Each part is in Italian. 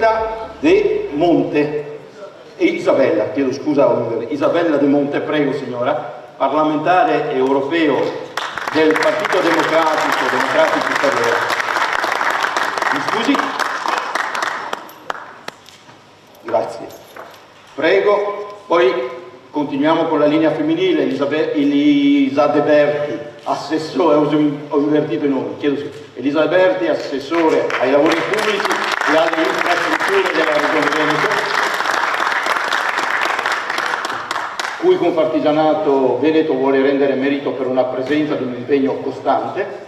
Margherita De Monte e Isabella, chiedo scusa, Isabella De Monte, prego signora, parlamentare europeo del Partito Democratico per mi scusi? Grazie. Prego, poi continuiamo con la linea femminile, Elisa De Berti, assessore, ho invertito i nomi, chiedo scusa. Elisa De Berti, assessore ai lavori pubblici e alle infrastrutture della Regione Veneto, cui Confartigianato Veneto vuole rendere merito per una presenza di un impegno costante.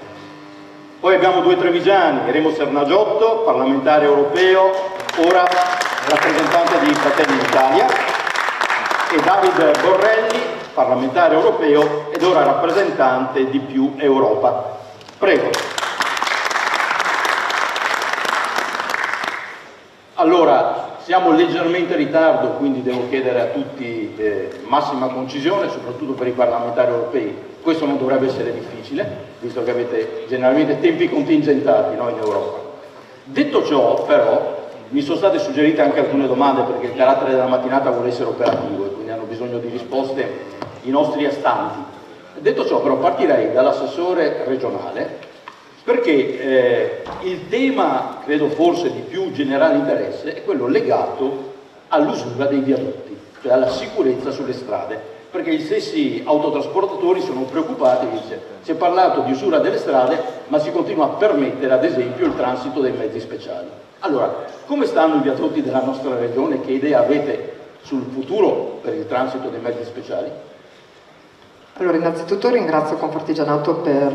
Poi abbiamo due trevigiani, Remo Sernagiotto, parlamentare europeo, ora rappresentante di Fratelli d'Italia, e David Borrelli, parlamentare europeo ed ora rappresentante di Più Europa. Prego. Allora, siamo leggermente in ritardo, quindi devo chiedere a tutti massima concisione, soprattutto per i parlamentari europei. Questo non dovrebbe essere difficile, visto che avete generalmente tempi contingentati, no, in Europa. Detto ciò, però, mi sono state suggerite anche alcune domande, perché il carattere della mattinata vuole essere operativo e quindi hanno bisogno di risposte i nostri astanti. Detto ciò, però, partirei dall'assessore regionale, perché il tema, credo forse di più generale interesse, è quello legato all'usura dei viadotti, cioè alla sicurezza sulle strade, perché gli stessi autotrasportatori sono preoccupati, dice, si è parlato di usura delle strade, ma si continua a permettere ad esempio il transito dei mezzi speciali. Allora, come stanno i viadotti della nostra regione? Che idea avete sul futuro per il transito dei mezzi speciali? Allora, innanzitutto ringrazio Confartigianato per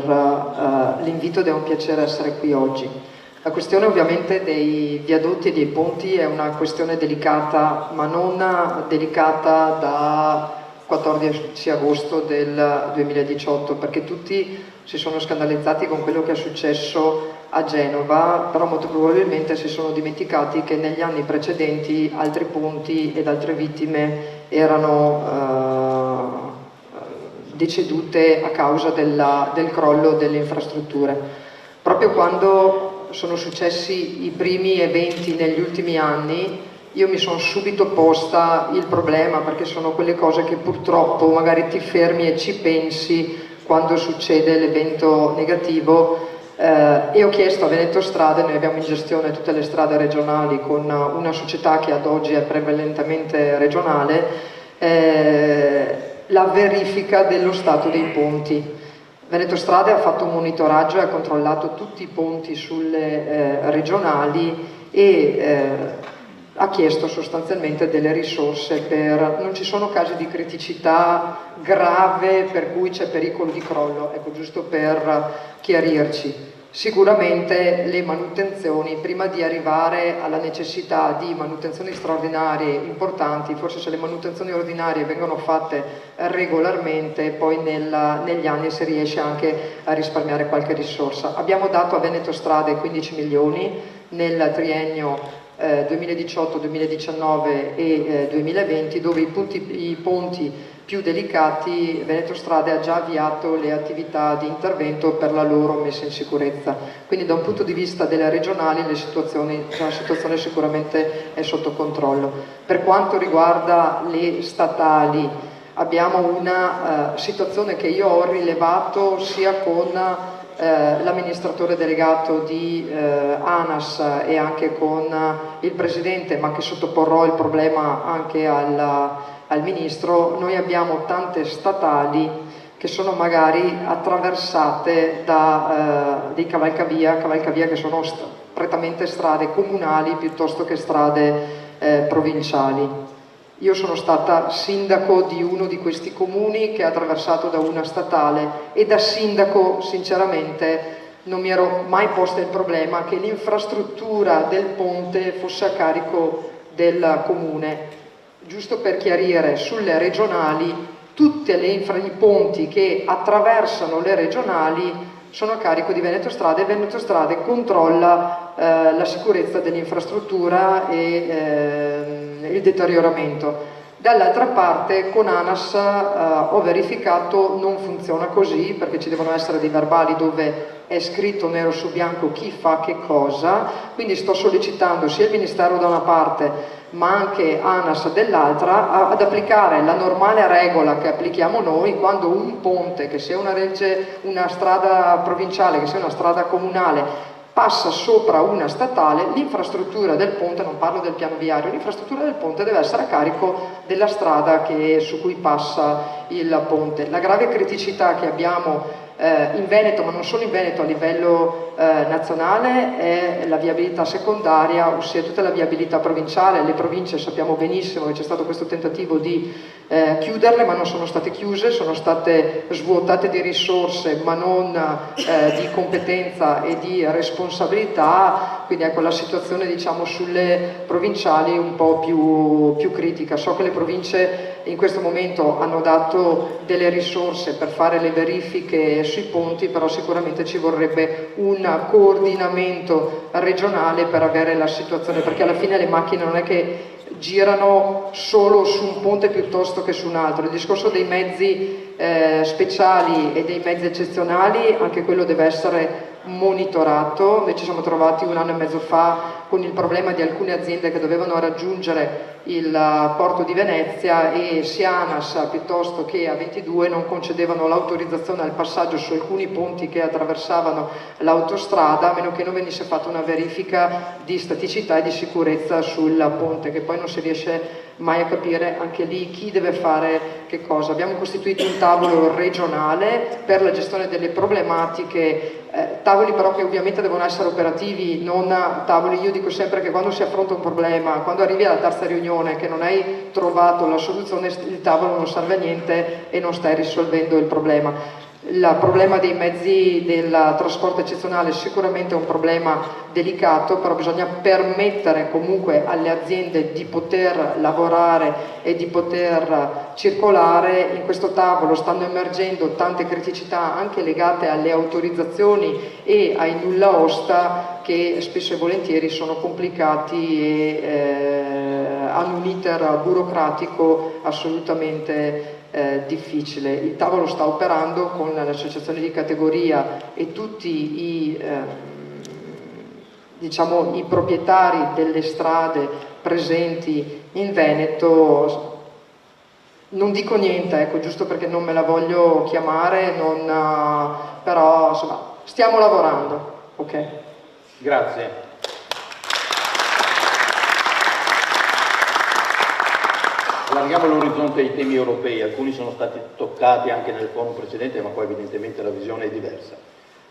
l'invito ed è un piacere essere qui oggi. La questione ovviamente dei viadotti e dei ponti è una questione delicata, ma non delicata da 14 agosto del 2018, perché tutti si sono scandalizzati con quello che è successo a Genova, però molto probabilmente si sono dimenticati che negli anni precedenti altri ponti ed altre vittime erano decedute a causa del crollo delle infrastrutture. Proprio quando sono successi i primi eventi negli ultimi anni, io mi sono subito posta il problema, perché sono quelle cose che purtroppo magari ti fermi e ci pensi quando succede l'evento negativo, e ho chiesto a Veneto Strade, noi abbiamo in gestione tutte le strade regionali con una società che ad oggi è prevalentemente regionale, la verifica dello stato dei ponti. Veneto Strade ha fatto un monitoraggio e ha controllato tutti i ponti sulle regionali e ha chiesto sostanzialmente delle risorse per... non ci sono casi di criticità grave per cui c'è pericolo di crollo, ecco, giusto per chiarirci. Sicuramente le manutenzioni, prima di arrivare alla necessità di manutenzioni straordinarie importanti, forse se le manutenzioni ordinarie vengono fatte regolarmente, poi negli anni si riesce anche a risparmiare qualche risorsa. Abbiamo dato a Veneto Strade 15 milioni nel triennio 2018, 2019 e 2020, dove i ponti più delicati Veneto Strade ha già avviato le attività di intervento per la loro messa in sicurezza. Quindi da un punto di vista delle regionali la situazione sicuramente è sotto controllo. Per quanto riguarda le statali, abbiamo una situazione che io ho rilevato sia con l'amministratore delegato di ANAS e anche con il presidente, ma che sottoporrò il problema anche al ministro. Noi abbiamo tante statali che sono magari attraversate da dei cavalcavia che sono prettamente strade comunali piuttosto che strade provinciali. Io sono stata sindaco di uno di questi comuni che è attraversato da una statale e da sindaco sinceramente non mi ero mai posta il problema che l'infrastruttura del ponte fosse a carico del comune. Giusto per chiarire, sulle regionali tutti i ponti che attraversano le regionali sono a carico di Veneto Strade e Veneto Strade controlla la sicurezza dell'infrastruttura e il deterioramento. Dall'altra parte con ANAS ho verificato non funziona così, perché ci devono essere dei verbali dove è scritto nero su bianco chi fa che cosa, quindi sto sollecitando sia il Ministero da una parte ma anche ANAS dell'altra ad applicare la normale regola che applichiamo noi quando un ponte, che sia una strada provinciale, che sia una strada comunale, passa sopra una statale, l'infrastruttura del ponte, non parlo del piano viario, l'infrastruttura del ponte deve essere a carico della strada su cui passa il ponte. La grave criticità che abbiamo in Veneto, ma non solo in Veneto, a livello nazionale, è la viabilità secondaria, ossia tutta la viabilità provinciale. Le province sappiamo benissimo che c'è stato questo tentativo di chiuderle, ma non sono state chiuse, sono state svuotate di risorse, ma non di competenza e di responsabilità, quindi ecco la situazione diciamo sulle provinciali è un po' più critica. So che le province in questo momento hanno dato delle risorse per fare le verifiche sui ponti, però sicuramente ci vorrebbe un coordinamento regionale per avere la situazione, perché alla fine le macchine non è che girano solo su un ponte piuttosto che su un altro. Il discorso dei mezzi speciali e dei mezzi eccezionali, anche quello deve essere monitorato. Noi ci siamo trovati 1 anno e mezzo fa con il problema di alcune aziende che dovevano raggiungere il porto di Venezia e sia ANAS piuttosto che A22 non concedevano l'autorizzazione al passaggio su alcuni ponti che attraversavano l'autostrada, a meno che non venisse fatta una verifica di staticità e di sicurezza sul ponte, che poi non si riesce mai a capire anche lì chi deve fare che cosa. Abbiamo costituito un tavolo regionale per la gestione delle problematiche, tavoli però che ovviamente devono essere operativi, non tavoli. Io dico sempre che quando si affronta un problema, quando arrivi alla terza riunione che non hai trovato la soluzione, il tavolo non serve a niente e non stai risolvendo il problema. Il problema dei mezzi del trasporto eccezionale sicuramente è un problema delicato, però bisogna permettere comunque alle aziende di poter lavorare e di poter circolare. In questo tavolo stanno emergendo tante criticità anche legate alle autorizzazioni e ai nulla osta, che spesso e volentieri sono complicati e hanno un iter burocratico assolutamente difficile. Il tavolo sta operando con le associazioni di categoria e tutti i proprietari delle strade presenti in Veneto. Non dico niente, ecco, giusto perché non me la voglio chiamare, però insomma stiamo lavorando. Ok. Grazie. Allarghiamo l'orizzonte ai temi europei, alcuni sono stati toccati anche nel forum precedente, ma poi evidentemente la visione è diversa.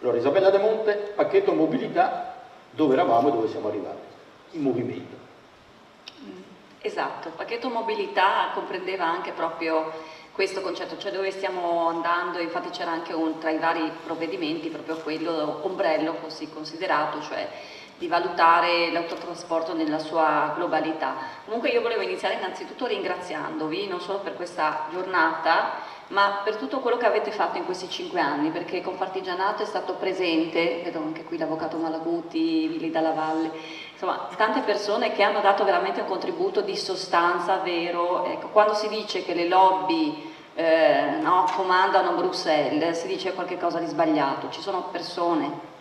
Allora, Isabella De Monte, pacchetto mobilità, dove eravamo e dove siamo arrivati? In movimento. Esatto, il pacchetto mobilità comprendeva anche proprio questo concetto, cioè dove stiamo andando. Infatti c'era anche tra i vari provvedimenti proprio quello ombrello così considerato, cioè di valutare l'autotrasporto nella sua globalità. Comunque io volevo iniziare innanzitutto ringraziandovi, non solo per questa giornata, ma per tutto quello che avete fatto in questi 5 anni, perché Confartigianato è stato presente, vedo anche qui l'avvocato Malaguti, Vili Dalla Valle, insomma tante persone che hanno dato veramente un contributo di sostanza vero. Ecco, quando si dice che le lobby comandano Bruxelles, si dice qualcosa di sbagliato. Ci sono persone,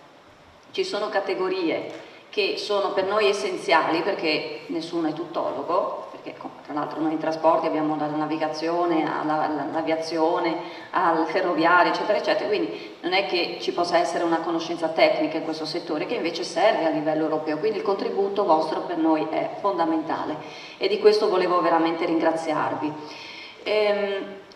ci sono categorie che sono per noi essenziali, perché nessuno è tuttologo, perché tra l'altro noi in trasporti abbiamo dalla navigazione all'aviazione, al ferroviario, eccetera, eccetera, quindi non è che ci possa essere una conoscenza tecnica in questo settore, che invece serve a livello europeo, quindi il contributo vostro per noi è fondamentale e di questo volevo veramente ringraziarvi.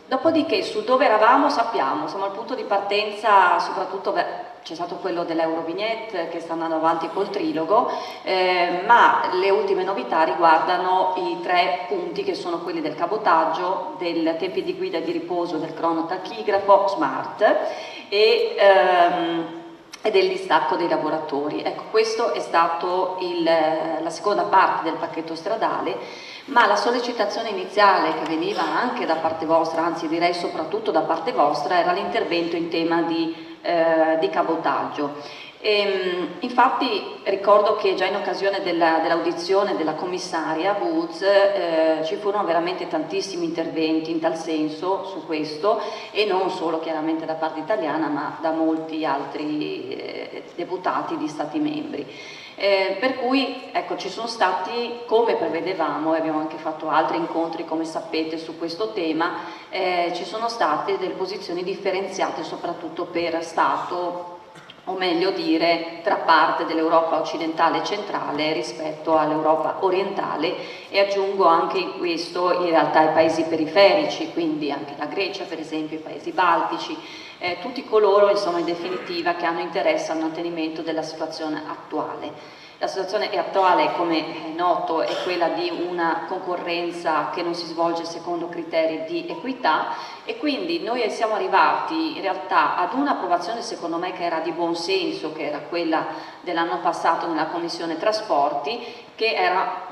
Dopodiché su dove eravamo sappiamo, siamo al punto di partenza, soprattutto c'è stato quello dell'Eurovignette che sta andando avanti col trilogo, ma le ultime novità riguardano i 3 punti che sono quelli del cabotaggio, del tempi di guida e di riposo del cronotachigrafo smart e del distacco dei lavoratori. Ecco, questo è stato la seconda parte del pacchetto stradale, ma la sollecitazione iniziale che veniva anche da parte vostra, anzi direi soprattutto da parte vostra, era l'intervento in tema di cabotaggio. Infatti ricordo che già in occasione dell'audizione della commissaria Bulc ci furono veramente tantissimi interventi in tal senso su questo, e non solo chiaramente da parte italiana, ma da molti altri deputati di Stati membri. Per cui ecco, ci sono stati, come prevedevamo, e abbiamo anche fatto altri incontri come sapete su questo tema, ci sono state delle posizioni differenziate soprattutto per Stato, o meglio dire tra parte dell'Europa occidentale e centrale rispetto all'Europa orientale, e aggiungo anche in questo in realtà i paesi periferici, quindi anche la Grecia per esempio, i paesi baltici, tutti coloro insomma in definitiva che hanno interesse al mantenimento della situazione attuale. La situazione attuale, come è noto, è quella di una concorrenza che non si svolge secondo criteri di equità, e quindi noi siamo arrivati in realtà ad un'approvazione secondo me che era di buon senso, che era quella dell'anno passato nella Commissione Trasporti, che era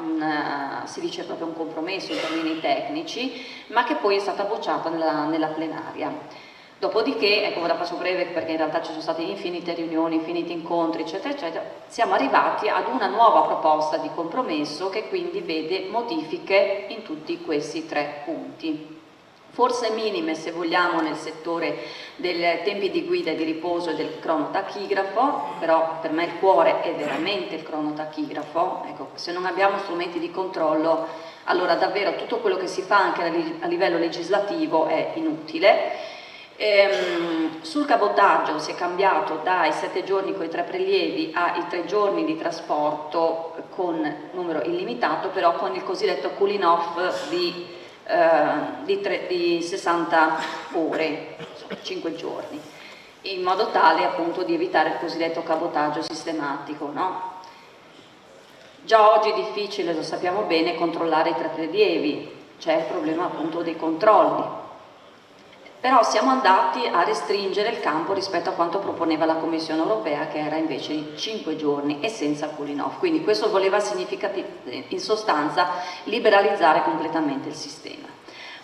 si dice proprio un compromesso in termini tecnici, ma che poi è stata bocciata nella plenaria. Dopodiché, ecco, ve la faccio breve perché in realtà ci sono state infinite riunioni, infiniti incontri, eccetera, eccetera, siamo arrivati ad una nuova proposta di compromesso che quindi vede modifiche in tutti questi 3 punti. Forse minime, se vogliamo, nel settore dei tempi di guida e di riposo e del cronotachigrafo, però per me il cuore è veramente il cronotachigrafo. Ecco, se non abbiamo strumenti di controllo, allora davvero tutto quello che si fa anche a livello legislativo è inutile. Sul cabotaggio si è cambiato dai 7 giorni con i 3 prelievi ai 3 giorni di trasporto con numero illimitato, però con il cosiddetto cooling off di 60 ore, 5 giorni, in modo tale appunto di evitare il cosiddetto cabotaggio sistematico, no? Già oggi è difficile, lo sappiamo bene, controllare i 3 prelievi, c'è il problema appunto dei controlli. Però siamo andati a restringere il campo rispetto a quanto proponeva la Commissione europea, che era invece di 5 giorni e senza cooling off. Quindi questo voleva in sostanza liberalizzare completamente il sistema.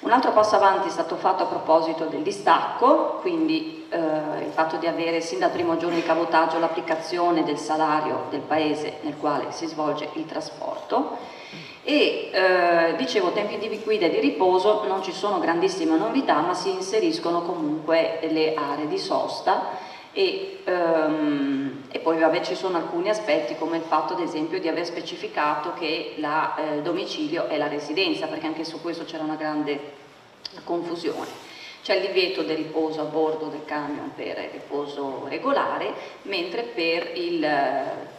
Un altro passo avanti è stato fatto a proposito del distacco, quindi il fatto di avere sin dal primo giorno di cabotaggio l'applicazione del salario del paese nel quale si svolge il trasporto. E dicevo, tempi di guida e di riposo non ci sono grandissime novità, ma si inseriscono comunque le aree di sosta e poi vabbè, ci sono alcuni aspetti come il fatto ad esempio di aver specificato che il domicilio è la residenza, perché anche su questo c'era una grande confusione. C'è il divieto del riposo a bordo del camion per il riposo regolare, mentre per il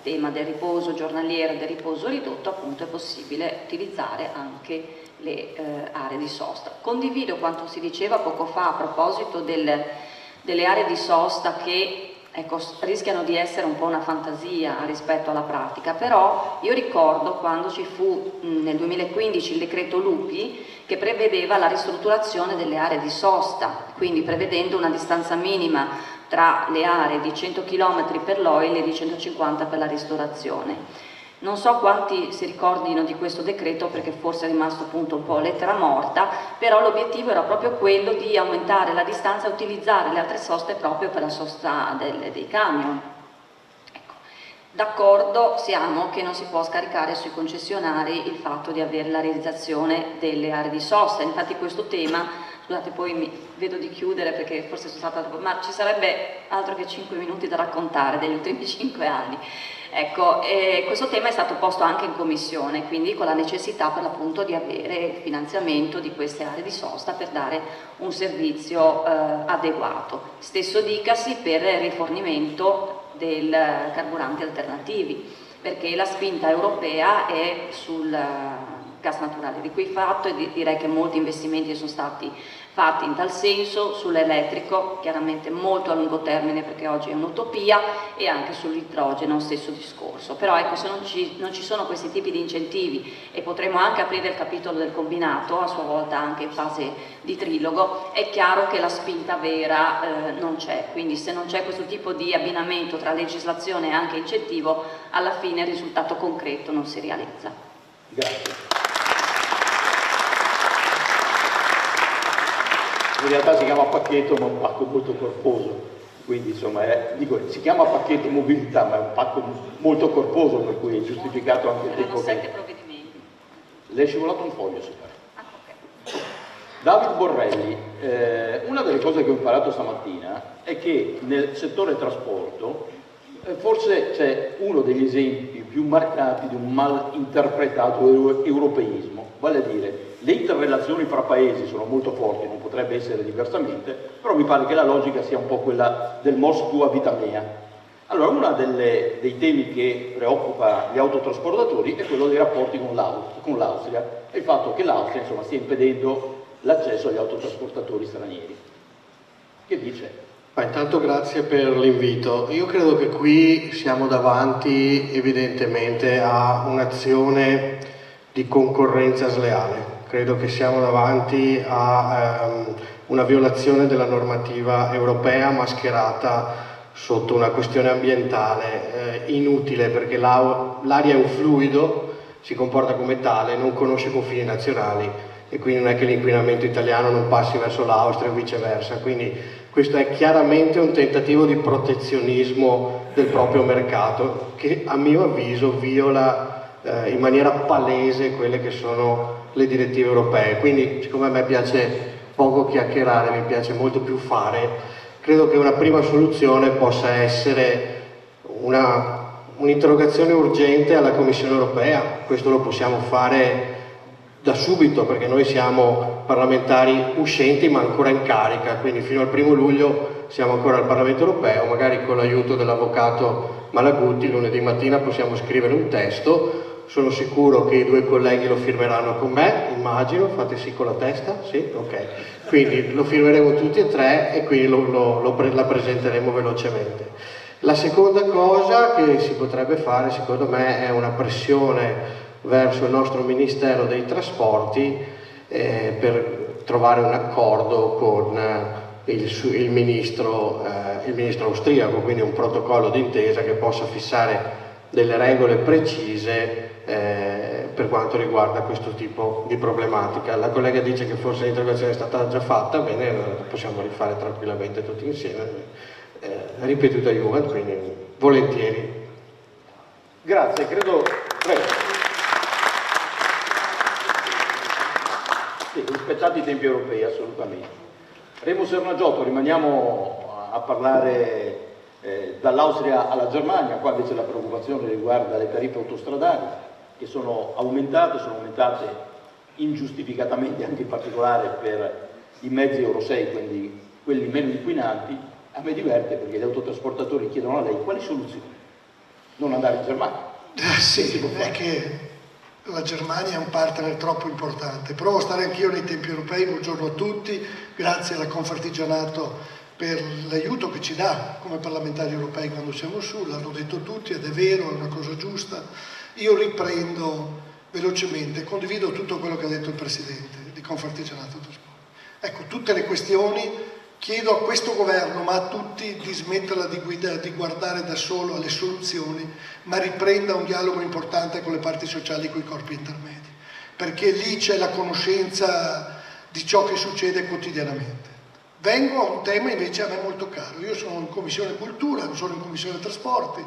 tema del riposo giornaliero e del riposo ridotto appunto è possibile utilizzare anche le aree di sosta. Condivido quanto si diceva poco fa a proposito delle aree di sosta che ecco, rischiano di essere un po' una fantasia rispetto alla pratica, però io ricordo quando ci fu nel 2015 il decreto Lupi che prevedeva la ristrutturazione delle aree di sosta, quindi prevedendo una distanza minima tra le aree di 100 km per l'oil e di 150 per la ristorazione. Non so quanti si ricordino di questo decreto perché forse è rimasto appunto un po' lettera morta, però l'obiettivo era proprio quello di aumentare la distanza e utilizzare le altre soste proprio per la sosta dei camion. Ecco. D'accordo siamo che non si può scaricare sui concessionari il fatto di avere la realizzazione delle aree di sosta, infatti questo tema, scusate poi mi vedo di chiudere perché forse sono stata troppo, ma ci sarebbe altro che 5 minuti da raccontare degli ultimi 5 anni. Ecco, questo tema è stato posto anche in commissione, quindi con la necessità per l'appunto di avere il finanziamento di queste aree di sosta per dare un servizio adeguato. Stesso dicasi per il rifornimento dei carburanti alternativi, perché la spinta europea è sul gas naturale liquefatto e direi che molti investimenti sono stati fatti in tal senso, sull'elettrico chiaramente molto a lungo termine perché oggi è un'utopia, e anche sull'idrogeno stesso discorso. Però ecco, se non ci sono questi tipi di incentivi, e potremo anche aprire il capitolo del combinato a sua volta anche in fase di trilogo, è chiaro che la spinta vera non c'è, quindi se non c'è questo tipo di abbinamento tra legislazione e anche incentivo, alla fine il risultato concreto non si realizza. Grazie. In realtà si chiama pacchetto, ma un pacco molto corposo, quindi insomma dico, si chiama pacchetto mobilità, ma è un pacco molto corposo, per cui è giustificato anche il tempo. 7 provvedimenti. Le è scivolato un foglio, si pare. Ok. David Borrelli, una delle cose che ho imparato stamattina è che nel settore trasporto forse c'è uno degli esempi più marcati di un mal interpretato europeismo, vale a dire le interrelazioni fra paesi sono molto forti, non potrebbe essere diversamente, però mi pare che la logica sia un po' quella del mos tua vita mea. Allora, uno dei temi che preoccupa gli autotrasportatori è quello dei rapporti con l'Austria e il fatto che l'Austria insomma, stia impedendo l'accesso agli autotrasportatori stranieri. Che dice? Ma intanto grazie per l'invito. Io credo che qui siamo davanti evidentemente a un'azione di concorrenza sleale. Credo che siamo davanti a una violazione della normativa europea mascherata sotto una questione ambientale inutile, perché l'aria è un fluido, si comporta come tale, non conosce confini nazionali e quindi non è che l'inquinamento italiano non passi verso l'Austria o viceversa. Quindi questo è chiaramente un tentativo di protezionismo del proprio mercato che a mio avviso viola in maniera palese quelle che sono le direttive europee. Quindi siccome a me piace poco chiacchierare, mi piace molto più fare, credo che una prima soluzione possa essere un'interrogazione urgente alla Commissione europea. Questo lo possiamo fare da subito perché noi siamo parlamentari uscenti ma ancora in carica, quindi fino al 1° luglio siamo ancora al Parlamento europeo, magari con l'aiuto dell'avvocato Malaguti lunedì mattina possiamo scrivere un testo. Sono sicuro che i 2 colleghi lo firmeranno con me, immagino, fate sì con la testa? Sì? Ok. Quindi lo firmeremo tutti e 3 e quindi la presenteremo velocemente. La seconda cosa che si potrebbe fare, secondo me, è una pressione verso il nostro Ministero dei Trasporti per trovare un accordo con il ministro austriaco, quindi un protocollo d'intesa che possa fissare delle regole precise per quanto riguarda questo tipo di problematica. La collega dice che forse l'interrogazione è stata già fatta, bene, la possiamo rifare tranquillamente tutti insieme, ripetuta Juventus, quindi volentieri. Grazie, credo... Prego. Sì, rispettati i tempi europei, assolutamente. Remo Sernagiotto, rimaniamo a parlare dall'Austria alla Germania. Qua invece la preoccupazione riguarda le tariffe autostradali che sono aumentate ingiustificatamente, anche in particolare per i mezzi Euro 6, quindi quelli meno inquinanti. A me diverte perché gli autotrasportatori chiedono a lei quali soluzioni? Non andare in Germania. Sì, è che la Germania è un partner troppo importante. Provo a stare anch'io nei tempi europei. Buongiorno a tutti, grazie alla Confartigianato per l'aiuto che ci dà come parlamentari europei quando siamo su, l'hanno detto tutti ed è vero, è una cosa giusta. Io riprendo velocemente, condivido tutto quello che ha detto il Presidente di Confartigianato. Ecco, tutte le questioni, chiedo a questo governo, ma a tutti, di smetterla di guardare da solo alle soluzioni, ma riprenda un dialogo importante con le parti sociali e con i corpi intermedi, perché lì c'è la conoscenza di ciò che succede quotidianamente. Vengo a un tema invece a me molto caro. Io sono in Commissione Cultura, non sono in Commissione Trasporti.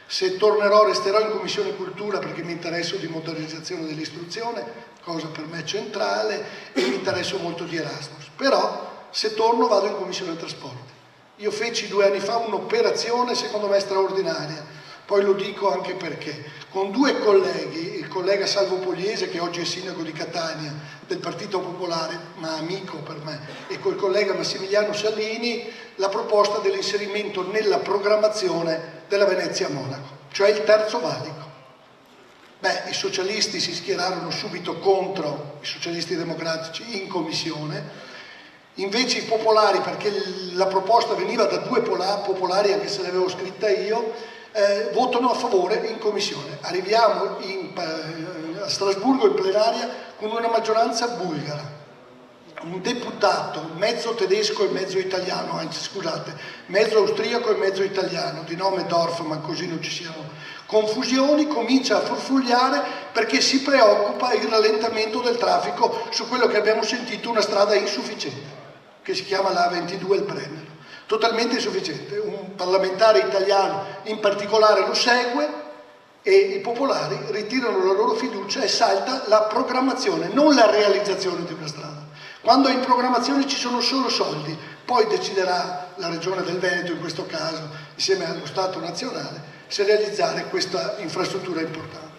Se tornerò resterò in Commissione Cultura perché mi interesso di modernizzazione dell'istruzione, cosa per me centrale, e mi interesso molto di Erasmus. Però se torno vado in Commissione Trasporti. Io feci 2 anni fa un'operazione secondo me straordinaria, poi lo dico anche perché, con 2 colleghi, il collega Salvo Pogliese che oggi è sindaco di Catania del Partito Popolare, ma amico per me, e col collega Massimiliano Salini, la proposta dell'inserimento nella programmazione della Venezia-Monaco, cioè il terzo valico. Beh, i socialisti si schierarono subito contro, i socialisti democratici, in commissione. Invece i popolari, perché la proposta veniva da 2 popolari, anche se l'avevo scritta io, votano a favore in commissione. Arriviamo a Strasburgo in plenaria con una maggioranza bulgara. Un deputato, mezzo tedesco e mezzo italiano, anzi scusate, mezzo austriaco e mezzo italiano, di nome Dorfman, così non ci siano confusioni, comincia a forfugliare perché si preoccupa il rallentamento del traffico su quello che abbiamo sentito una strada insufficiente, che si chiama la A22 il Brennero. totalmente insufficiente. Un parlamentare italiano in particolare lo segue e i popolari ritirano la loro fiducia e salta la programmazione, non la realizzazione di una strada. Quando in programmazione ci sono solo soldi, poi deciderà la Regione del Veneto, in questo caso, insieme allo Stato nazionale, se realizzare questa infrastruttura importante.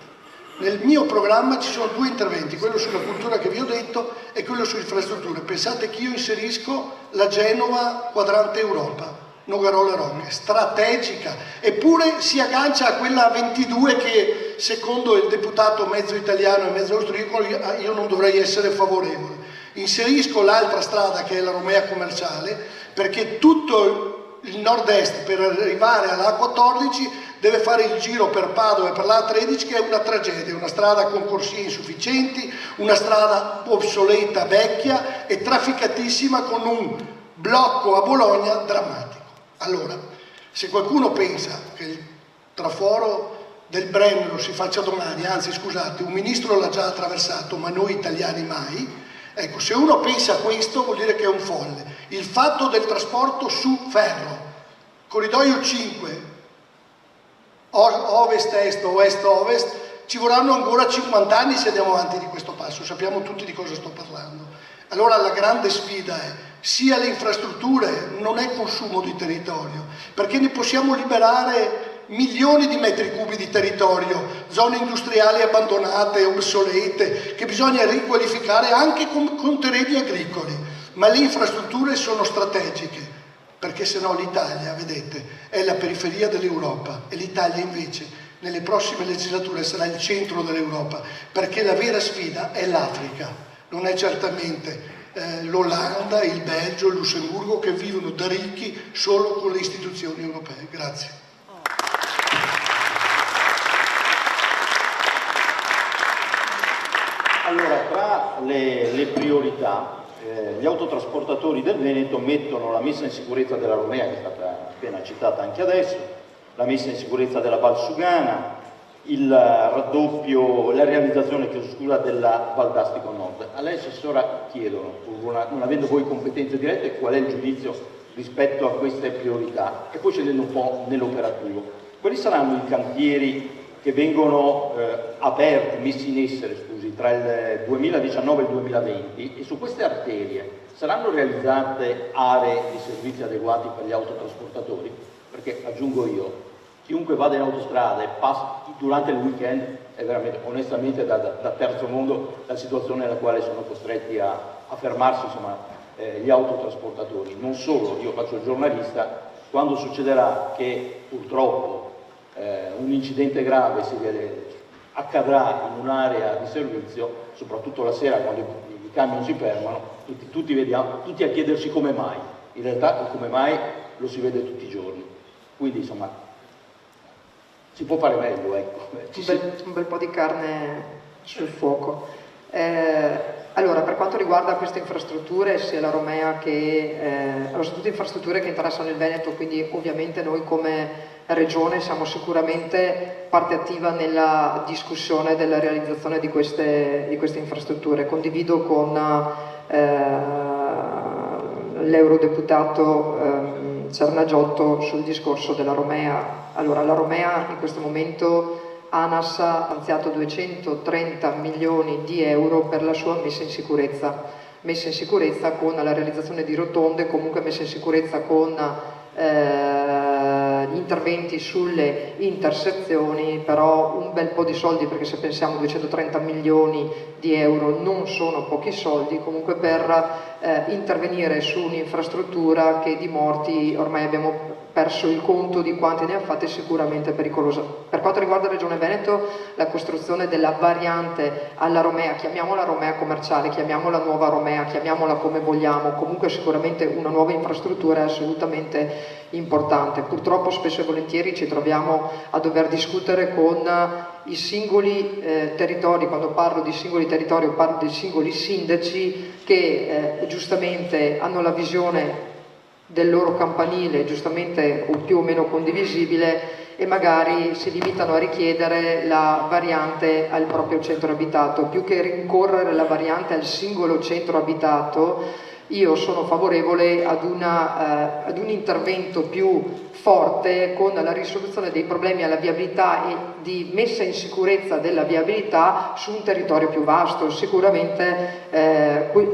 Nel mio programma ci sono due interventi, quello sulla cultura che vi ho detto e quello sulle infrastrutture. Pensate che io inserisco la Genova quadrante Europa, Nogarola Rocche, strategica, eppure si aggancia a quella 22 che secondo il deputato mezzo italiano e mezzo austriaco io non dovrei essere favorevole. Inserisco l'altra strada che è la Romea commerciale perché tutto il nord-est per arrivare alla A14 deve fare il giro per Padova e per la A13 che è una tragedia, una strada con corsie insufficienti, una strada obsoleta, vecchia e trafficatissima con un blocco a Bologna drammatico. Allora, se qualcuno pensa che il traforo del Brennero si faccia domani, anzi scusate, un ministro l'ha già attraversato, ma noi italiani mai, ecco, se uno pensa a questo vuol dire che è un folle. Il fatto del trasporto su ferro, corridoio 5, ovest-est, ovest-ovest, ci vorranno ancora 50 anni se andiamo avanti di questo passo, sappiamo tutti di cosa sto parlando. Allora la grande sfida è sia le infrastrutture, non è consumo di territorio, perché ne possiamo liberare milioni di metri cubi di territorio, zone industriali abbandonate, obsolete, che bisogna riqualificare anche con terreni agricoli, ma le infrastrutture sono strategiche, perché sennò l'Italia, vedete, è la periferia dell'Europa e l'Italia invece nelle prossime legislature sarà il centro dell'Europa, perché la vera sfida è l'Africa, non è certamente l'Olanda, il Belgio, il Lussemburgo che vivono da ricchi solo con le istituzioni europee. Grazie. Allora, tra le priorità, gli autotrasportatori del Veneto mettono la messa in sicurezza della Romea, che è stata appena citata anche adesso, la messa in sicurezza della Valsugana, il raddoppio, la realizzazione della Val d'Astico Nord. A lei, Assessora, chiedono, non avendo voi competenze dirette, qual è il giudizio rispetto a queste priorità e poi scendendo un po' nell'operativo. Quali saranno i cantieri che vengono aperti, messi in essere, tra il 2019 e il 2020 e su queste arterie saranno realizzate aree di servizi adeguati per gli autotrasportatori? Perché, aggiungo io, chiunque vada in autostrada e passa durante il weekend è veramente, onestamente, da terzo mondo la situazione nella quale sono costretti a fermarsi, insomma, gli autotrasportatori. Non solo, io faccio il giornalista, quando succederà che purtroppo un incidente grave accadrà in un'area di servizio, soprattutto la sera quando i camion si fermano, tutti a chiedersi come mai. In realtà il come mai lo si vede tutti i giorni. Quindi, insomma, si può fare meglio, ecco. Un bel po' di carne sul fuoco. Allora, per quanto riguarda queste infrastrutture, sia la Romea che... allora, sono tutte infrastrutture che interessano il Veneto, quindi ovviamente noi come Regione siamo sicuramente parte attiva nella discussione della realizzazione di queste infrastrutture. Condivido con l'eurodeputato Cernagiotto sul discorso della Romea. Allora, la Romea in questo momento ANAS ha stanziato 230 milioni di euro per la sua messa in sicurezza con la realizzazione di rotonde, comunque messa in sicurezza con interventi sulle intersezioni, però un bel po' di soldi, perché se pensiamo 230 milioni di euro non sono pochi soldi, comunque per intervenire su un'infrastruttura che di morti ormai abbiamo perso il conto di quanti ne ha fatte, sicuramente pericolosa. Per quanto riguarda la Regione Veneto, la costruzione della variante alla Romea, chiamiamola Romea commerciale, chiamiamola nuova Romea, chiamiamola come vogliamo, comunque sicuramente una nuova infrastruttura è assolutamente importante. Purtroppo spesso e volentieri ci troviamo a dover discutere con i singoli territori. Quando parlo di singoli territori parlo di singoli sindaci che giustamente hanno la visione del loro campanile, giustamente o più o meno condivisibile, e magari si limitano a richiedere la variante al proprio centro abitato. Più che rincorrere la variante al singolo centro abitato, Io sono favorevole ad un intervento più forte con la risoluzione dei problemi alla viabilità e di messa in sicurezza della viabilità su un territorio più vasto. Sicuramente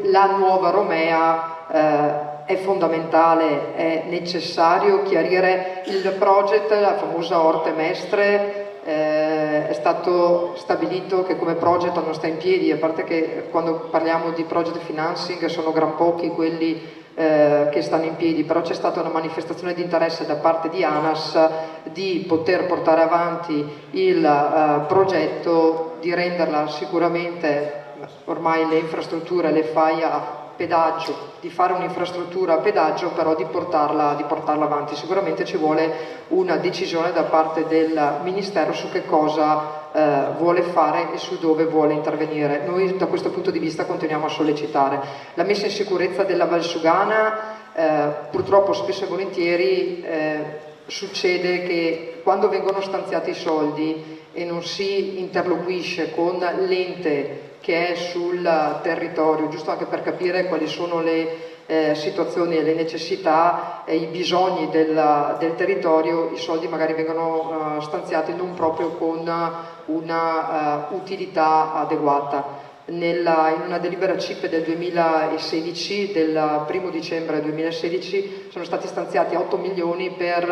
la nuova Romea è fondamentale, è necessario chiarire il progetto, la famosa Orte Mestre. È stato stabilito che come progetto non sta in piedi, a parte che quando parliamo di project financing sono gran pochi quelli che stanno in piedi, però c'è stata una manifestazione di interesse da parte di ANAS di poter portare avanti il progetto, di renderla sicuramente, ormai le infrastrutture le fai a pedaggio, di fare un'infrastruttura a pedaggio, però di portarla avanti. Sicuramente ci vuole una decisione da parte del Ministero su che cosa vuole fare e su dove vuole intervenire. Noi da questo punto di vista continuiamo a sollecitare. La messa in sicurezza della Valsugana, purtroppo spesso e volentieri succede che quando vengono stanziati i soldi e non si interloquisce con l'ente che è sul territorio, giusto anche per capire quali sono le situazioni e le necessità e i bisogni del territorio, i soldi magari vengono stanziati non proprio con una utilità adeguata. In una delibera CIP del 2016, del 1° dicembre 2016, sono stati stanziati 8 milioni per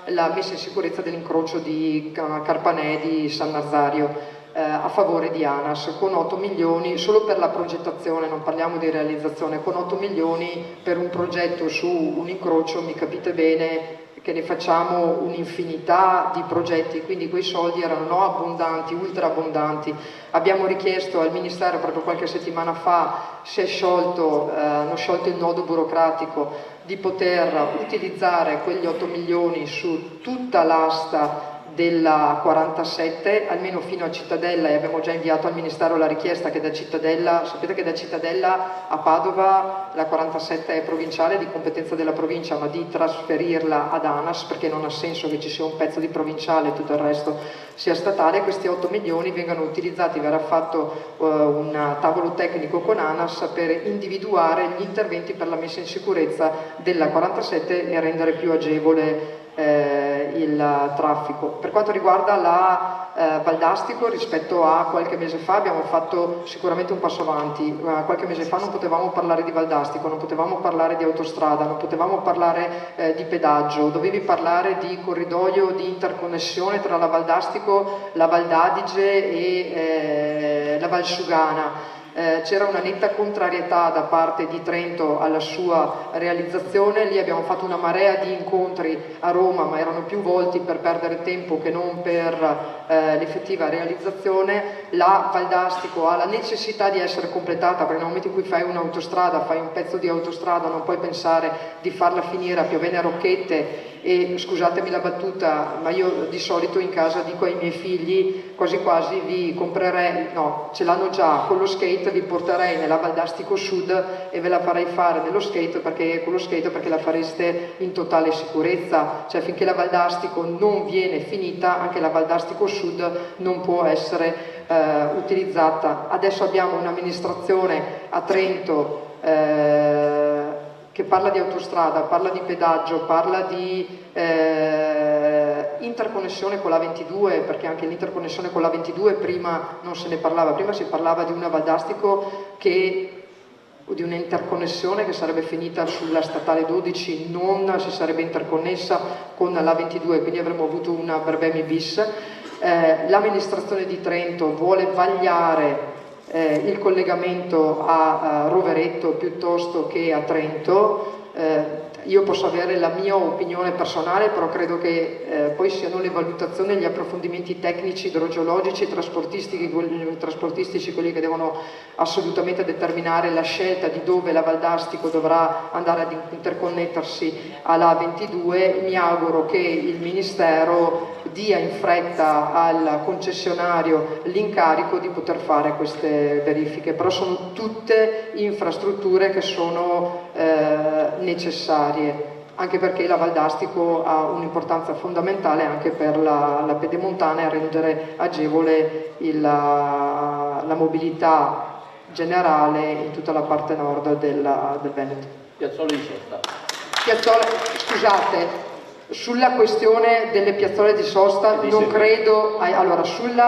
la messa in sicurezza dell'incrocio di Carpanè di San Nazario, a favore di ANAS, con 8 milioni solo per la progettazione, non parliamo di realizzazione, con 8 milioni per un progetto su un incrocio, mi capite bene che ne facciamo un'infinità di progetti, quindi quei soldi erano no abbondanti, ultra abbondanti. Abbiamo richiesto al Ministero proprio qualche settimana fa, si è sciolto, hanno sciolto il nodo burocratico, di poter utilizzare quegli 8 milioni su tutta l'asta della 47, almeno fino a Cittadella, e abbiamo già inviato al Ministero la richiesta che da Cittadella, sapete che da Cittadella a Padova la 47 è provinciale, di competenza della provincia, ma di trasferirla ad ANAS, perché non ha senso che ci sia un pezzo di provinciale e tutto il resto sia statale. Questi 8 milioni vengano utilizzati, verrà fatto un tavolo tecnico con ANAS per individuare gli interventi per la messa in sicurezza della 47 e rendere più agevole il traffico. Per quanto riguarda la Valdastico, rispetto a qualche mese fa abbiamo fatto sicuramente un passo avanti. Qualche mese fa non potevamo parlare di Valdastico, non potevamo parlare di autostrada, non potevamo parlare di pedaggio, dovevi parlare di corridoio di interconnessione tra la Valdastico, la Val d'Adige e la Valsugana. C'era una netta contrarietà da parte di Trento alla sua realizzazione. Lì abbiamo fatto una marea di incontri a Roma, ma erano più volti per perdere tempo che non per l'effettiva realizzazione. La Valdastico ha la necessità di essere completata, perché nel momento in cui fai un'autostrada, fai un pezzo di autostrada, non puoi pensare di farla finire a Piovene a Rocchette. E scusatemi la battuta, ma io di solito in casa dico ai miei figli, quasi quasi vi comprerei, no, ce l'hanno già, con lo skate vi porterei nella Valdastico Sud e ve la farei fare nello skate, perché con lo skate perché la fareste in totale sicurezza. Cioè finché la Valdastico non viene finita, anche la Valdastico Sud non può essere utilizzata. Adesso abbiamo un'amministrazione a Trento che parla di autostrada, parla di pedaggio, parla di interconnessione con la 22, perché anche l'interconnessione con la 22 prima non se ne parlava, prima si parlava di una Valdastico o di un'interconnessione che sarebbe finita sulla statale 12, non si sarebbe interconnessa con la 22, quindi avremmo avuto una Berbemi bis. L'amministrazione di Trento vuole vagliare il collegamento a Rovereto piuttosto che a Trento. Io posso avere la mia opinione personale, però credo che poi siano le valutazioni e gli approfondimenti tecnici, idrogeologici e trasportistici quelli che devono assolutamente determinare la scelta di dove la Valdastico dovrà andare ad interconnettersi alla 22. Mi auguro che il Ministero dia in fretta al concessionario l'incarico di poter fare queste verifiche, però sono tutte infrastrutture che sono necessarie, anche perché la Valdastico ha un'importanza fondamentale anche per la pedemontana e a rendere agevole la mobilità generale in tutta la parte nord del Veneto. Piazzole di sosta. Scusate, sulla questione delle piazzole di sosta non credo, allora sul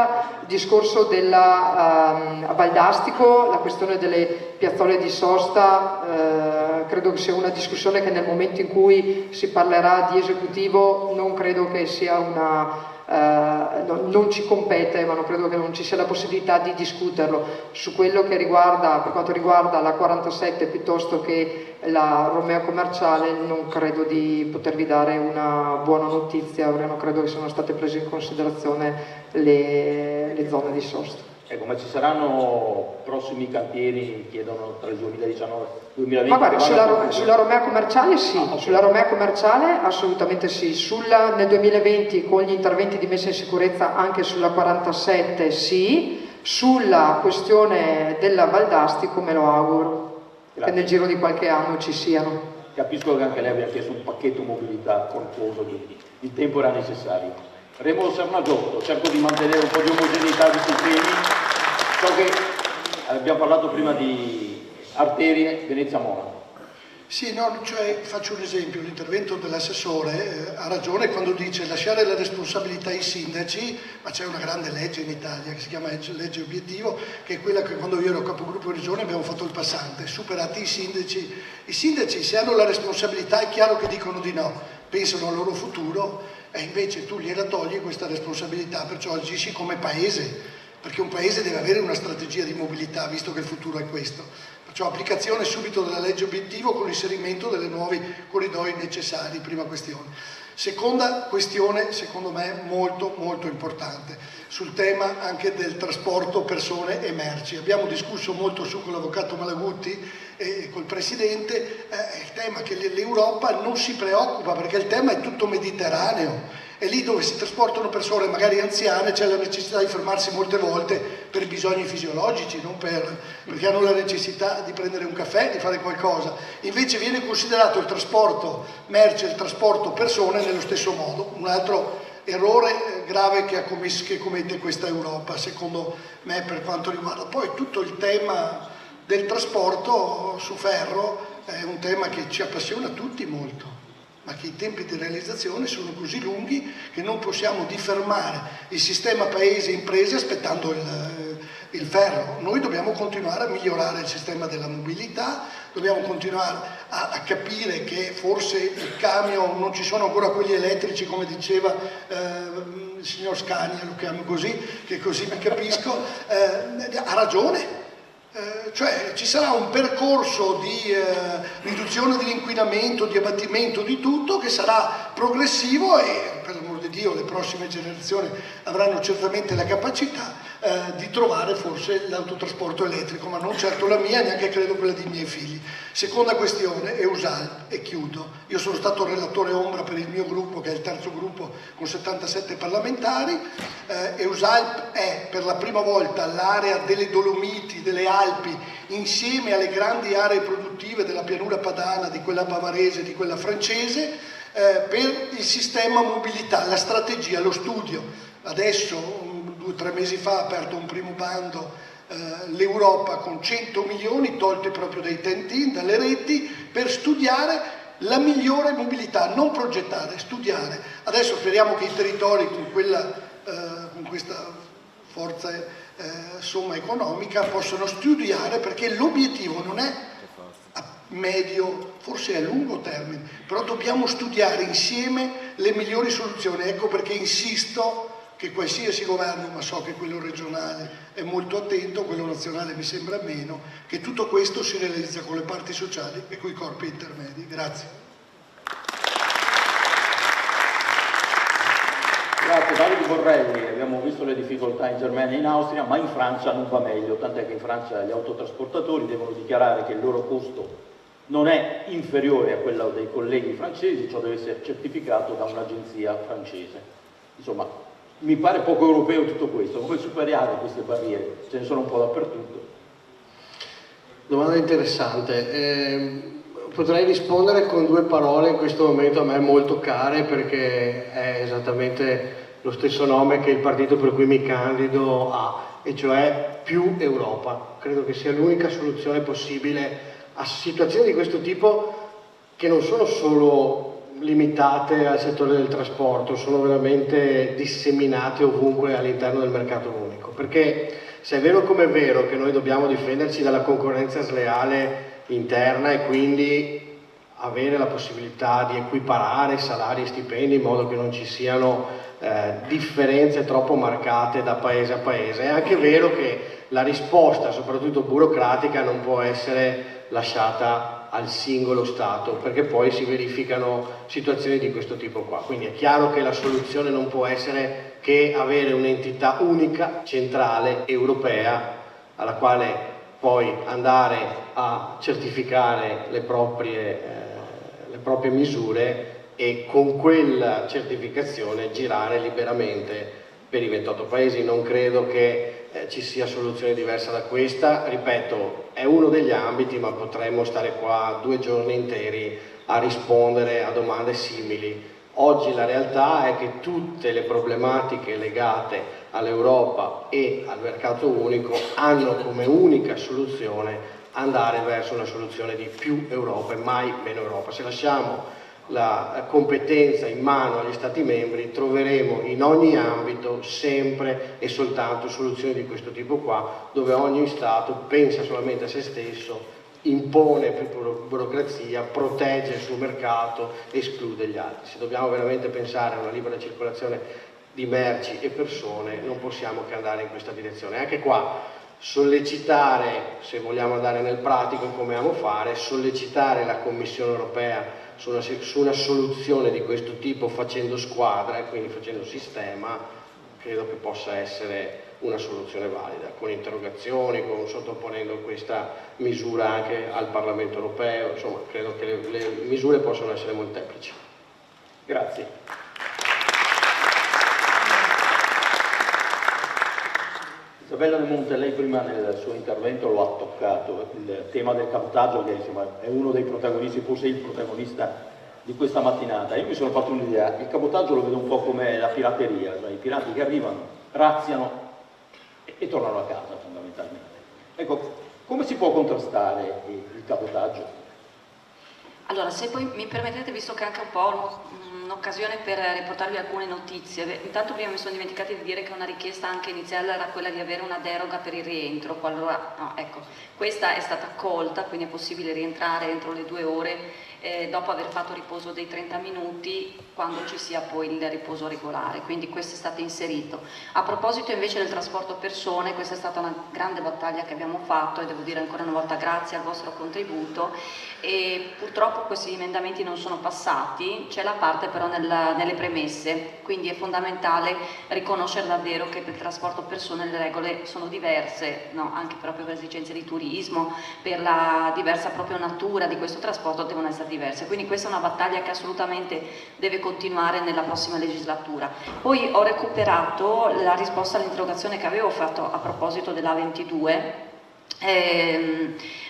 discorso della Valdastico, la questione delle piazzole di sosta credo che sia una discussione che nel momento in cui si parlerà di esecutivo non credo che sia non ci compete, ma non credo che non ci sia la possibilità di discuterlo. Su quello che riguarda, per quanto riguarda la 47 piuttosto che la Romea Commerciale, non credo di potervi dare una buona notizia, perché non credo che siano state prese in considerazione le zone di sosta. Ecco, ma ci saranno prossimi cantieri, chiedono, tra il 2019 e il 2020? Ma guarda, sulla Romea Commerciale sì, okay. Sulla Romea Commerciale assolutamente sì, nel 2020 con gli interventi di messa in sicurezza anche sulla 47 sì, sulla questione della Valdastico me lo auguro, che nel giro di qualche anno ci siano. Capisco che anche lei abbia chiesto un pacchetto mobilità corposo, quindi il tempo era necessario. Remo Sernagiotto, cerco di mantenere un po' di omogeneità di questi temi. So che abbiamo parlato prima di arterie, Venezia-Monaco. Sì, no, cioè faccio un esempio, l'intervento dell'assessore ha ragione quando dice lasciare la responsabilità ai sindaci, ma c'è una grande legge in Italia che si chiama legge obiettivo, che è quella che quando io ero capogruppo in regione abbiamo fatto il passante, superati i sindaci se hanno la responsabilità è chiaro che dicono di no, pensano al loro futuro e invece tu gliela togli questa responsabilità, perciò agisci come paese, perché un paese deve avere una strategia di mobilità visto che il futuro è questo. Perciò applicazione subito della legge obiettivo con l'inserimento delle nuovi corridoi necessari, prima questione. Seconda questione, secondo me, molto molto importante, sul tema anche del trasporto persone e merci. Abbiamo discusso molto su con l'avvocato Malagutti e col Presidente, il tema che l'Europa non si preoccupa perché il tema è tutto mediterraneo. E lì dove si trasportano persone magari anziane c'è la necessità di fermarsi molte volte per bisogni fisiologici, non perché hanno la necessità di prendere un caffè, di fare qualcosa. Invece viene considerato il trasporto merci e il trasporto persone nello stesso modo. Un altro errore grave che commette questa Europa, secondo me, per quanto riguarda. Poi tutto il tema del trasporto su ferro è un tema che ci appassiona tutti molto, ma che i tempi di realizzazione sono così lunghi che non possiamo differmare il sistema paese-imprese aspettando il ferro. Noi dobbiamo continuare a migliorare il sistema della mobilità, dobbiamo continuare a capire che forse il camion non ci sono ancora quelli elettrici come diceva il signor Scania, lo chiamo così, che così mi capisco, ha ragione. Cioè ci sarà un percorso di riduzione dell'inquinamento, di abbattimento di tutto che sarà progressivo e per l'amor di Dio le prossime generazioni avranno certamente la capacità di trovare forse l'autotrasporto elettrico, ma non certo la mia, neanche credo quella dei miei figli. Seconda questione, EUSALP, e chiudo. Io sono stato relatore ombra per il mio gruppo, che è il terzo gruppo con 77 parlamentari. EUSALP è per la prima volta l'area delle Dolomiti, delle Alpi, insieme alle grandi aree produttive della pianura padana, di quella bavarese, di quella francese, per il sistema mobilità, la strategia, lo studio. Adesso, 2 o 3 mesi fa, ha aperto un primo bando l'Europa con 100 milioni tolti proprio dai TEN-T, dalle reti, per studiare la migliore mobilità, non progettare, studiare. Adesso speriamo che i territori con questa forza somma economica possano studiare, perché l'obiettivo non è a medio, forse a lungo termine, però dobbiamo studiare insieme le migliori soluzioni. Ecco perché insisto che qualsiasi governo, ma so che quello regionale è molto attento, quello nazionale mi sembra meno, che tutto questo si realizza con le parti sociali e con i corpi intermedi. Grazie. Grazie. Davide Borrelli, abbiamo visto le difficoltà in Germania e in Austria, ma in Francia non va meglio, tant'è che in Francia gli autotrasportatori devono dichiarare che il loro costo non è inferiore a quello dei colleghi francesi, ciò deve essere certificato da un'agenzia francese. Insomma, mi pare poco europeo tutto questo. Come superiamo queste barriere? Ce ne sono un po' dappertutto. Domanda interessante. Potrei rispondere con 2 parole in questo momento a me molto care, perché è esattamente lo stesso nome che il partito per cui mi candido ha, e cioè più Europa. credo che sia l'unica soluzione possibile a situazioni di questo tipo, che non sono solo limitate al settore del trasporto, sono veramente disseminate ovunque all'interno del mercato unico. Perché se è vero come è vero che noi dobbiamo difenderci dalla concorrenza sleale interna e quindi avere la possibilità di equiparare salari e stipendi in modo che non ci siano differenze troppo marcate da paese a paese, è anche vero che la risposta, soprattutto burocratica, non può essere lasciata al singolo Stato, perché poi si verificano situazioni di questo tipo qua. Quindi è chiaro che la soluzione non può essere che avere un'entità unica, centrale, europea, alla quale poi andare a certificare le proprie misure e con quella certificazione girare liberamente per i 28 paesi. Non credo che ci sia soluzione diversa da questa. Ripeto, è uno degli ambiti, ma potremmo stare qua 2 giorni interi a rispondere a domande simili. Oggi la realtà è che tutte le problematiche legate all'Europa e al mercato unico hanno come unica soluzione andare verso una soluzione di più Europa e mai meno Europa. Se lasciamo la competenza in mano agli Stati membri, troveremo in ogni ambito sempre e soltanto soluzioni di questo tipo qua, dove ogni Stato pensa solamente a se stesso, impone più burocrazia, protegge il suo mercato, esclude gli altri. Se dobbiamo veramente pensare a una libera circolazione di merci e persone, non possiamo che andare in questa direzione. Anche qua sollecitare, se vogliamo andare nel pratico come amiamo fare, sollecitare la Commissione europea su una soluzione di questo tipo facendo squadra e quindi facendo sistema, credo che possa essere una soluzione valida, con interrogazioni, sottoponendo questa misura anche al Parlamento europeo. Insomma, credo che le misure possano essere molteplici. Grazie. Isabella De Monte, lei prima nel suo intervento lo ha toccato, il tema del cabotaggio, che insomma è uno dei protagonisti, forse il protagonista di questa mattinata. Io mi sono fatto un'idea, il cabotaggio lo vedo un po' come la pirateria, cioè i pirati che arrivano, razziano e tornano a casa fondamentalmente. Ecco, come si può contrastare il cabotaggio? Allora, se poi mi permettete, visto che è anche un po' un'occasione per riportarvi alcune notizie, intanto prima mi sono dimenticata di dire che una richiesta anche iniziale era quella di avere una deroga per il rientro, qualora, no, ecco, questa è stata accolta, quindi è possibile rientrare entro le 2 ore dopo aver fatto riposo dei 30 minuti, quando ci sia poi il riposo regolare, quindi questo è stato inserito. A proposito invece del trasporto persone, questa è stata una grande battaglia che abbiamo fatto e devo dire ancora una volta grazie al vostro contributo, e purtroppo questi emendamenti non sono passati, c'è la parte però nelle premesse, quindi è fondamentale riconoscere davvero che per il trasporto persone le regole sono diverse, no? Anche proprio per esigenze di turismo, per la diversa proprio natura di questo trasporto devono essere diverse, quindi questa è una battaglia che assolutamente deve continuare nella prossima legislatura. Poi ho recuperato la risposta all'interrogazione che avevo fatto a proposito dell'A22.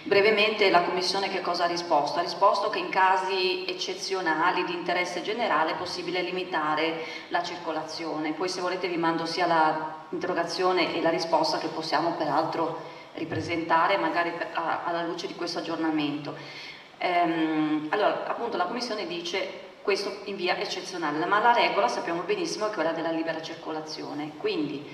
Brevemente la Commissione che cosa ha risposto? Ha risposto che in casi eccezionali di interesse generale è possibile limitare la circolazione. Poi se volete vi mando sia l'interrogazione e la risposta, che possiamo peraltro ripresentare magari alla luce di questo aggiornamento. Allora, appunto la Commissione dice questo in via eccezionale, ma la regola sappiamo benissimo è quella della libera circolazione, quindi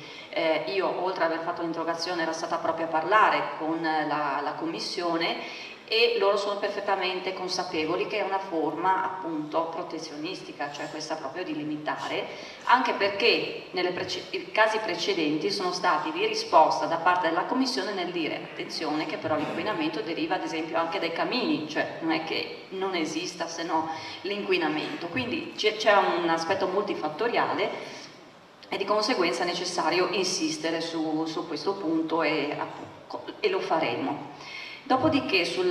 io oltre ad aver fatto l'interrogazione era stata proprio a parlare con la Commissione e loro sono perfettamente consapevoli che è una forma appunto protezionistica, cioè questa proprio di limitare, anche perché nei casi precedenti sono stati di risposta da parte della Commissione nel dire attenzione che però l'inquinamento deriva ad esempio anche dai cammini, cioè non è che non esista se no l'inquinamento, quindi c'è un aspetto multifattoriale e di conseguenza è necessario insistere su questo punto e lo faremo. Dopodiché sul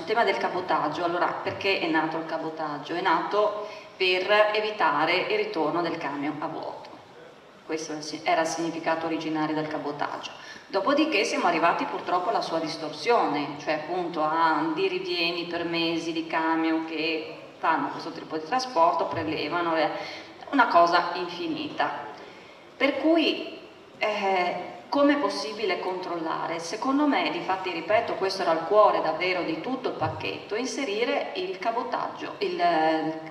tema del cabotaggio, allora perché è nato il cabotaggio? È nato per evitare il ritorno del camion a vuoto, questo era il significato originario del cabotaggio. Dopodiché siamo arrivati purtroppo alla sua distorsione, cioè appunto a andare e rivieni per mesi di camion che fanno questo tipo di trasporto, prelevano, una cosa infinita. Per cui come è possibile controllare? Secondo me, difatti ripeto, questo era il cuore davvero di tutto il pacchetto, inserire il cabotaggio, il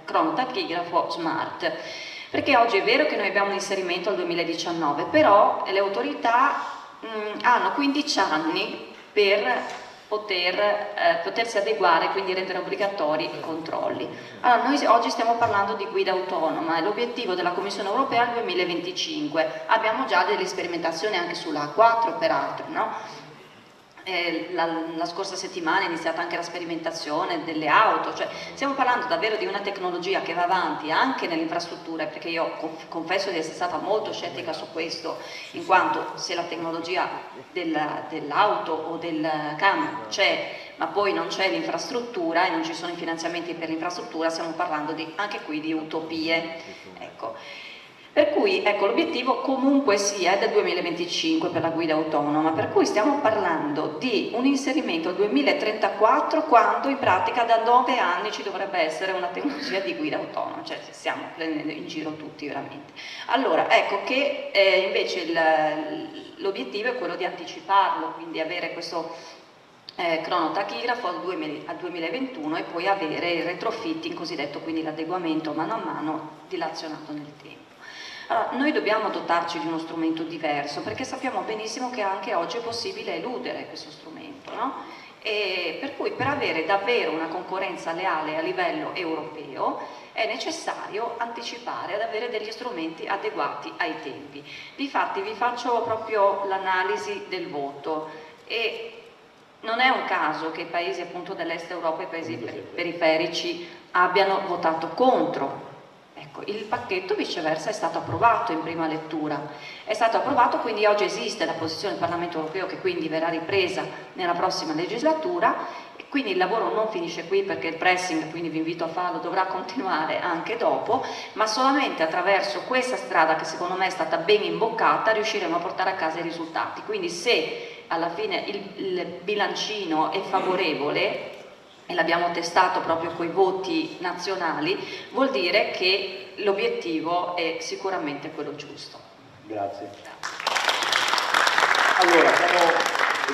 cronotachigrafo smart. Perché oggi è vero che noi abbiamo un inserimento al 2019, però le autorità hanno 15 anni per potersi adeguare, quindi rendere obbligatori i controlli. Allora, noi oggi stiamo parlando di guida autonoma e l'obiettivo della Commissione Europea è il 2025. Abbiamo già delle sperimentazioni anche sulla A4 peraltro, no? La scorsa settimana è iniziata anche la sperimentazione delle auto, cioè stiamo parlando davvero di una tecnologia che va avanti anche nelle infrastrutture, perché io confesso di essere stata molto scettica su questo, in quanto se la tecnologia dell'auto o del camion c'è, ma poi non c'è l'infrastruttura e non ci sono i finanziamenti per l'infrastruttura, stiamo parlando anche qui di utopie. Ecco. Per cui ecco, l'obiettivo comunque sia del 2025 per la guida autonoma, per cui stiamo parlando di un inserimento al 2034, quando in pratica da 9 anni ci dovrebbe essere una tecnologia di guida autonoma, cioè stiamo prendendo in giro tutti veramente. Allora ecco che invece l'obiettivo è quello di anticiparlo, quindi avere questo cronotachigrafo al 2021 e poi avere il retrofitting cosiddetto, quindi l'adeguamento mano a mano dilazionato nel tempo. Allora, noi dobbiamo dotarci di uno strumento diverso, perché sappiamo benissimo che anche oggi è possibile eludere questo strumento, no? E per cui per avere davvero una concorrenza leale a livello europeo è necessario anticipare ad avere degli strumenti adeguati ai tempi. Difatti vi faccio proprio l'analisi del voto e non è un caso che i paesi appunto dell'est Europa, i paesi periferici abbiano votato contro. Ecco, il pacchetto viceversa è stato approvato in prima lettura, è stato approvato, quindi oggi esiste la posizione del Parlamento europeo che quindi verrà ripresa nella prossima legislatura e quindi il lavoro non finisce qui, perché il pressing, quindi vi invito a farlo, dovrà continuare anche dopo, ma solamente attraverso questa strada che secondo me è stata ben imboccata riusciremo a portare a casa i risultati. Quindi se alla fine il bilancino è favorevole, e l'abbiamo testato proprio con i voti nazionali, vuol dire che l'obiettivo è sicuramente quello giusto. Grazie. Allora, siamo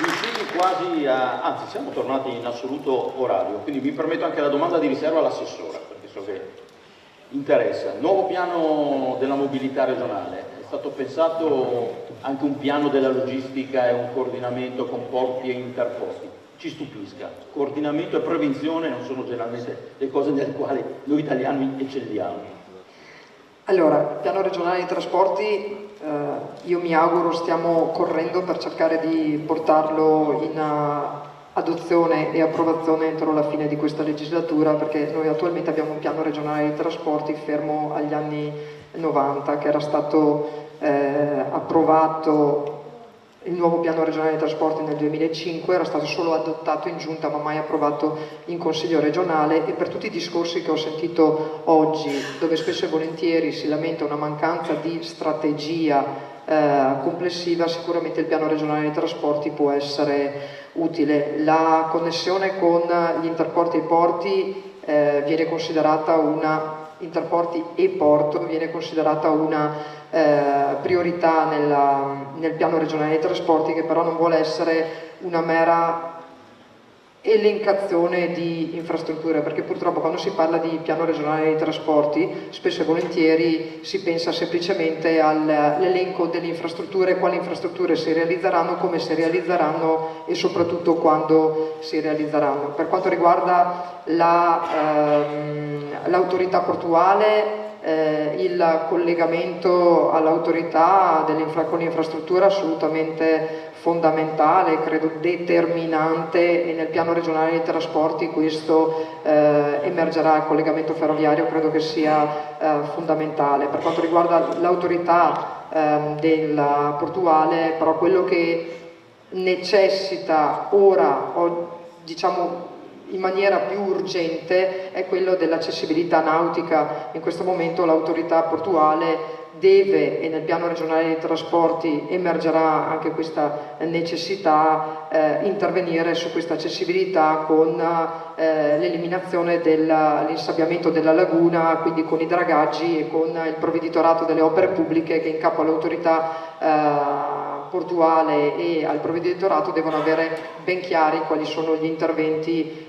riusciti quasi anzi siamo tornati in assoluto orario, quindi mi permetto anche la domanda di riserva all'assessora, perché so che interessa. Nuovo piano della mobilità regionale, è stato pensato anche un piano della logistica e un coordinamento con porti e interporti. Ci stupisca, coordinamento e prevenzione non sono generalmente le cose nelle quali noi italiani eccelliamo. Allora, il piano regionale dei trasporti, io mi auguro stiamo correndo per cercare di portarlo in adozione e approvazione entro la fine di questa legislatura, perché noi attualmente abbiamo un piano regionale dei trasporti fermo agli anni 90, che era stato approvato. Il nuovo piano regionale dei trasporti nel 2005 era stato solo adottato in giunta ma mai approvato in consiglio regionale, e per tutti i discorsi che ho sentito oggi, dove spesso e volentieri si lamenta una mancanza di strategia complessiva, sicuramente il piano regionale dei trasporti può essere utile. La connessione con gli interporti e i porti viene considerata interporti e porto viene considerata una priorità nel piano regionale dei trasporti, che però non vuole essere una mera elencazione di infrastrutture, perché purtroppo quando si parla di piano regionale dei trasporti spesso e volentieri si pensa semplicemente all'elenco delle infrastrutture, quali infrastrutture si realizzeranno, come si realizzeranno e soprattutto quando si realizzeranno. Per quanto riguarda l'autorità portuale, il collegamento all'autorità con l'infrastruttura è assolutamente fondamentale, credo determinante, e nel piano regionale dei trasporti questo emergerà. Il collegamento ferroviario credo che sia fondamentale. Per quanto riguarda l'autorità della portuale, però quello che necessita ora, diciamo in maniera più urgente, è quello dell'accessibilità nautica. In questo momento l'autorità portuale deve, e nel piano regionale dei trasporti emergerà anche questa necessità, intervenire su questa accessibilità con l'eliminazione dell'insabbiamento della laguna, quindi con i dragaggi e con il provveditorato delle opere pubbliche che è in capo all'autorità portuale e al provveditorato devono avere ben chiari quali sono gli interventi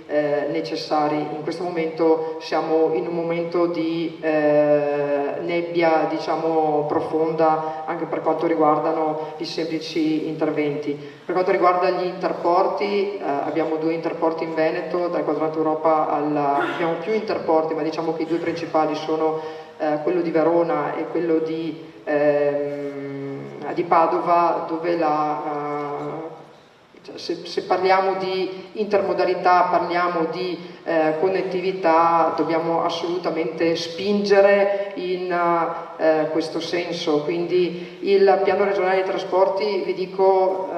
necessari. In questo momento siamo in un momento di nebbia, diciamo, profonda anche per quanto riguardano i semplici interventi. Per quanto riguarda gli interporti, abbiamo 2 interporti in Veneto, dal Quadrante Europa abbiamo più interporti, ma diciamo che i 2 principali sono quello di Verona e quello di Padova, dove se parliamo di intermodalità, parliamo di connettività, dobbiamo assolutamente spingere in questo senso. Quindi il piano regionale dei trasporti, vi dico,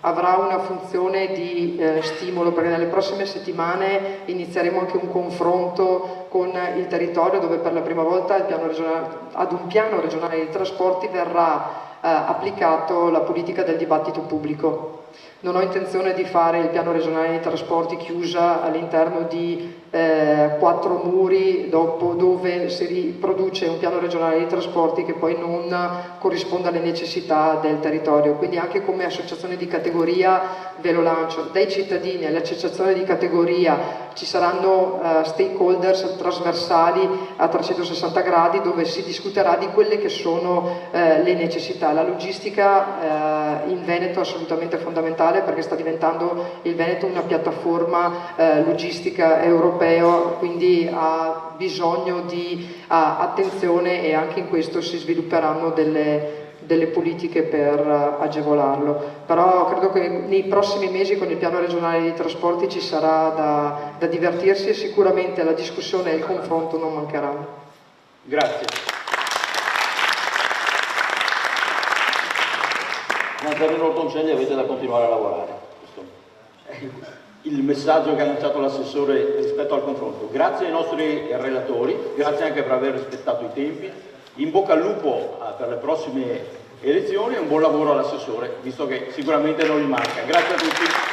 avrà una funzione di stimolo, perché nelle prossime settimane inizieremo anche un confronto con il territorio, dove per la prima volta ad un piano regionale dei trasporti verrà applicato la politica del dibattito pubblico. Non ho intenzione di fare il piano regionale dei trasporti chiusa all'interno di 4 muri, dove si riproduce un piano regionale dei trasporti che poi non corrisponde alle necessità del territorio. Quindi anche come associazione di categoria ve lo lancio, dai cittadini all'associazione di categoria ci saranno stakeholders trasversali a 360 gradi dove si discuterà di quelle che sono le necessità. La logistica in Veneto è assolutamente fondamentale, perché sta diventando il Veneto una piattaforma logistica europea, quindi ha bisogno di attenzione, e anche in questo si svilupperanno delle politiche per agevolarlo. Però credo che nei prossimi mesi con il piano regionale dei trasporti ci sarà da divertirsi, e sicuramente la discussione e il confronto non mancheranno. Grazie. Nazareno Ortoncelli, avete da continuare a lavorare. Questo è il messaggio che ha lanciato l'assessore rispetto al confronto. Grazie ai nostri relatori, grazie anche per aver rispettato i tempi. In bocca al lupo per le prossime elezioni, e un buon lavoro all'assessore, visto che sicuramente non gli manca. Grazie a tutti.